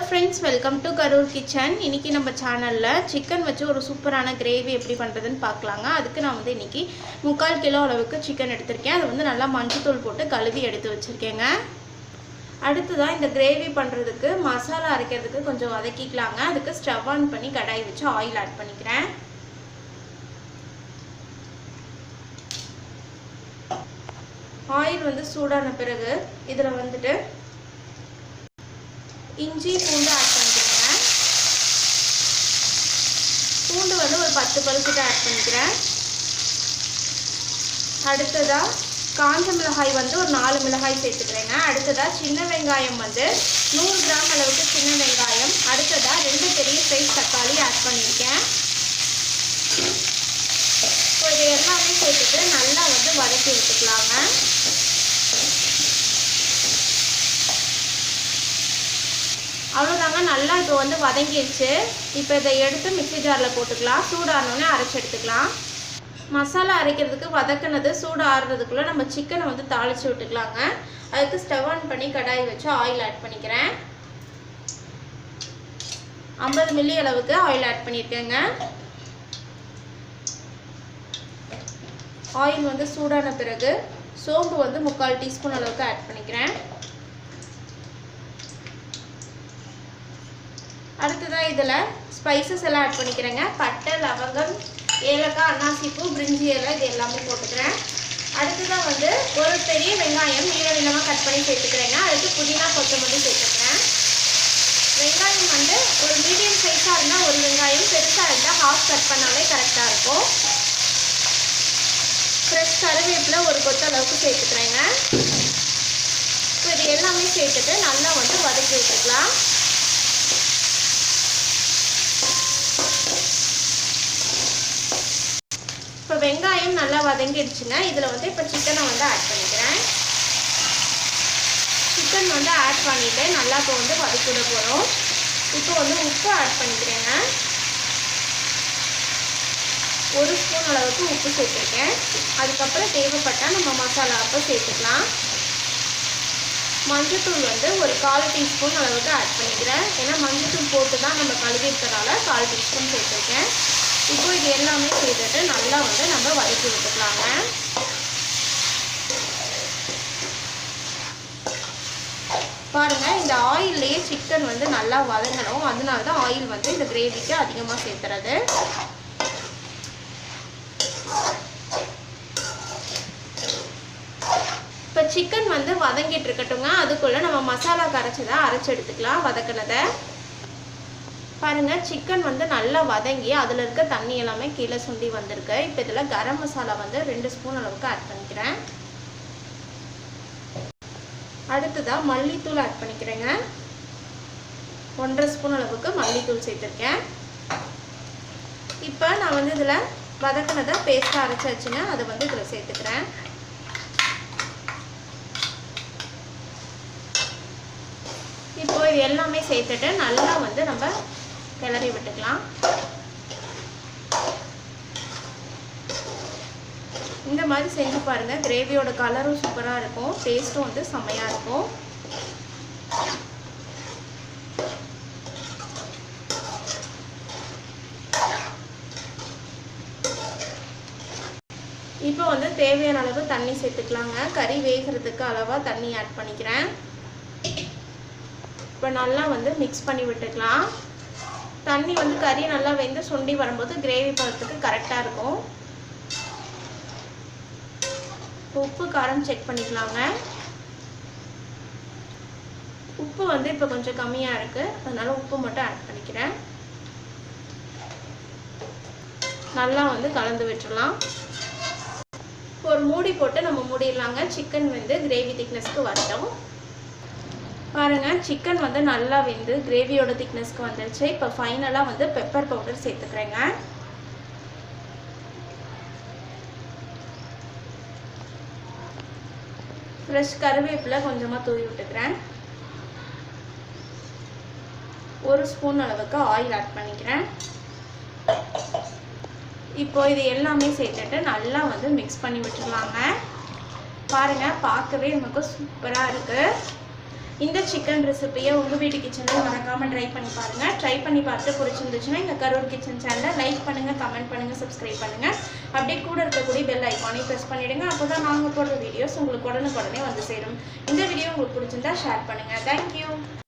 friends, welcome to CURRY Kitchen. இன்னைக்கு நம்ம சேனல்ல chicken வச்சு ஒரு சூப்பரான கிரேவி எப்படி பண்றதுன்னு பார்க்கலாங்க. அதுக்கு நான் வந்து இன்னைக்கு 3/4 கிலோ அளவுக்கு chicken எடுத்துர்க்கேன். அது வந்து நல்லா மஞ்சள் தூள் போட்டு கழுவி எடுத்து வச்சிருக்கேங்க. அடுத்ததா இந்த கிரேவி பண்றதுக்கு மசாலா அரைக்கிறதுக்கு கொஞ்சம் வதக்கிக்கலாங்க. அதுக்கு ஸ்டவ் ஆன் பண்ணி கடாய் வச்சு ஆயில் ஆட் பண்ணிக்கிறேன். ஆயில் வந்து சூடான பிறகு இதல வந்துட்டு இஞ்சி பூண்டு ஆட் பண்ணிக்கிறேங்க. பூண்டு வந்து ஒரு 10 பல் ஆட் பண்ணிக்கிறேன். அடுத்ததா காஞ்ச மிளகாய் வந்து ஒரு 4 மிளகாய் சேர்த்துக்கிறேங்க. அடுத்ததா சின்ன வெங்காயம் வந்து 100 கிராம் அளவுக்கு சின்ன வெங்காயம். அடுத்ததா 2 பெரிய சைஸ் தக்காளி ஆட் பண்ணியிருக்கேன். இப்போ இது எல்லாமே சேர்த்துட்டு நல்லா வந்து வதக்கி விட்டுக்கலாங்க. அவ்வளோதாங்க, நல்லா இப்போ வந்து வதங்கிடுச்சு. இப்போ இதை எடுத்து மிக்ஸி ஜாரில் போட்டுக்கலாம். சூடானோடனே அரைச்சி எடுத்துக்கலாம். மசாலா அரைக்கிறதுக்கு வதக்கினது சூடு ஆறுறதுக்குள்ளே நம்ம சிக்கனை வந்து தாளித்து விட்டுக்கலாங்க. அதுக்கு ஸ்டவ் ஆன் பண்ணி கடாய் வச்சு ஆயில் ஆட் பண்ணிக்கிறேன். 50 மில்லி அளவுக்கு ஆயில் ஆட் பண்ணியிருக்கேங்க. ஆயில் வந்து சூடான பிறகு சோம்பு வந்து 3/4 டீஸ்பூன் அளவுக்கு ஆட் பண்ணிக்கிறேன். அடுத்ததாக இதில் ஸ்பைசஸ் எல்லாம் ஆட் பண்ணிக்கிறேங்க. பட்டை, லவங்கம், ஏலக்காய், அன்னாசிப்பூ, பிரிஞ்சி இலை இது எல்லாமே போட்டுக்கிறேன். அடுத்ததாக வந்து ஒரு பெரிய வெங்காயம் நீளமாக கட் பண்ணி சேர்த்துக்கிறேங்க. அதுக்கு புதினா, கொத்தமல்லி சேர்த்துக்கிறேன். வெங்காயம் வந்து ஒரு மீடியம் சைஸாக இருந்தால் ஒரு வெங்காயம், பெருசாக இருந்தால் ஹாஃப் கட் பண்ணாலே கரெக்டாக இருக்கும். ஃப்ரெஷ் கருவேப்பிலை ஒரு கொத்த அளவுக்கு சேர்த்துக்கிறேங்க. இப்போ இது எல்லாமே சேர்த்துட்டு நல்லா வந்து வதக்கி விட்டுக்கலாம். இப்போ வெங்காயம் நல்லா வதங்கிடுச்சுங்க. இதில் வந்து இப்போ சிக்கனை வந்து ஆட் பண்ணிக்கிறேன். சிக்கன் வந்து ஆட் பண்ணிவிட்டு நல்லா இப்போ வந்து வதக்கி விட போகிறோம். இப்போ வந்து உப்பு ஆட் பண்ணிக்கிறேங்க. 1 ஸ்பூன் அளவுக்கு உப்பு சேர்த்துருக்கேன். அதுக்கப்புறம் தேவைப்பட்டால் நம்ம மசாலா அப்போ சேர்த்துக்கலாம். மஞ்சள்தூள் வந்து ஒரு 1/4 டீஸ்பூன் அளவுக்கு ஆட் பண்ணிக்கிறேன். ஏன்னா மஞ்சள்தூள் போட்டு தான் நம்ம கழுவி இருக்கிறனால 1/4 டீஸ்பூன் சேர்த்துருக்கேன். இப்போ இது எல்லாமே சேர்த்துட்டு நல்லா வந்து நம்ம வதக்கி விட்டுக்கலாங்க. பாருங்கள், இந்த ஆயில்லையே சிக்கன் வந்து நல்லா வதங்கணும். அதனால தான் ஆயில் வந்து இந்த கிரேவிக்கு அதிகமாக சேர்த்துறது. இப்போ சிக்கன் வந்து வதங்கிட்டு இருக்கட்டுங்க. அதுக்குள்ளே நம்ம மசாலா கரைச்சதை அரைச்சி எடுத்துக்கலாம். வதக்கினதை பாருங்கள், சிக்கன் வந்து நல்லா வதங்கி அதில் இருக்க தண்ணி எல்லாமே கீழே சுண்டி வந்திருக்கு. இப்போ இதில் கரம் மசாலா வந்து 2 ஸ்பூன் அளவுக்கு ஆட் பண்ணிக்கிறேன். அடுத்ததாக மல்லித்தூள் ஆட் பண்ணிக்கிறேங்க. 1/2 ஸ்பூன் அளவுக்கு மல்லித்தூள் சேர்த்துருக்கேன். இப்போ நான் வந்து இதில் வதக்கினதை பேஸ்ட்டாக அரைச்சி வச்சுங்க. அதை வந்து இதில் சேர்த்துக்கிறேன். இப்போ இது எல்லாமே சேர்த்துட்டு நல்லா வந்து நம்ம கிளறி விட்டுக்கலாம். இந்த மாதிரி செஞ்சு பாருங்கள். கிரேவியோட கலரும் சூப்பராக இருக்கும், டேஸ்ட்டும் வந்து செம்மையாக இருக்கும். இப்போ வந்து தேவையான அளவு தண்ணி சேர்த்துக்கலாங்க. கறி வேகிறதுக்கு அளவாக தண்ணி ஆட் பண்ணிக்கிறேன். இப்போ நல்லா வந்து மிக்ஸ் பண்ணி விட்டுக்கலாம். தண்ணி வந்து கறி நல்லா வெந்து சுண்டி வரும்போது கிரேவி பதத்துக்கு கரெக்டாக இருக்கும். உப்பு காரம் செக் பண்ணிக்கலாங்க. உப்பு வந்து இப்போ கொஞ்சம் கம்மியாக இருக்குது, அதனால் உப்பு மட்டும் ஆட் பண்ணிக்கிறேன். நல்லா வந்து கலந்து விட்டுடலாம். ஒரு மூடி போட்டு நம்ம மூடிடலாங்க. சிக்கன் வந்து கிரேவி திக்னஸ்க்கு வரட்டும். பாருங்கள், சிக்கன் வந்து நல்லா வெந்து கிரேவியோட திக்னஸ்க்கு வந்துடுச்சு. இப்போ ஃபைனலாக வந்து பெப்பர் பவுடர் சேர்த்துக்கிறேங்க. ஃப்ரெஷ் கருவேப்பிலை கொஞ்சமாக தூவி விட்டுக்கிறேன். 1 ஸ்பூன் அளவுக்கு ஆயில் ஆட் பண்ணிக்கிறேன். இப்போ இது எல்லாமே சேர்த்துட்டு நல்லா வந்து மிக்ஸ் பண்ணி விட்டுடலாங்க. பாருங்கள், பார்க்கவே நமக்கு சூப்பராக இருக்குது. இந்த சிக்கன் ரெசிபியை உங்கள் வீட்டு கிச்சனில் மறக்காமல் ட்ரை பண்ணி பாருங்கள். ட்ரை பண்ணி பார்த்து பிடிச்சிருந்துச்சுன்னா எங்கள் கரூர் கிச்சன் சேனலை லைக் பண்ணுங்கள், கமெண்ட் பண்ணுங்கள், சப்ஸ்கிரைப் பண்ணுங்கள். அப்படியே கூட இருக்கக்கூடிய பெல் ஐக்கானையும் ப்ரெஸ் பண்ணிவிடுங்க. அப்போ தான் நாங்கள் போடுற வீடியோஸ் உங்களுக்கு உடனுக்குடனே வந்து சேரும். இந்த வீடியோ உங்களுக்கு பிடிச்சிருந்தா ஷேர் பண்ணுங்கள். தேங்க்யூ.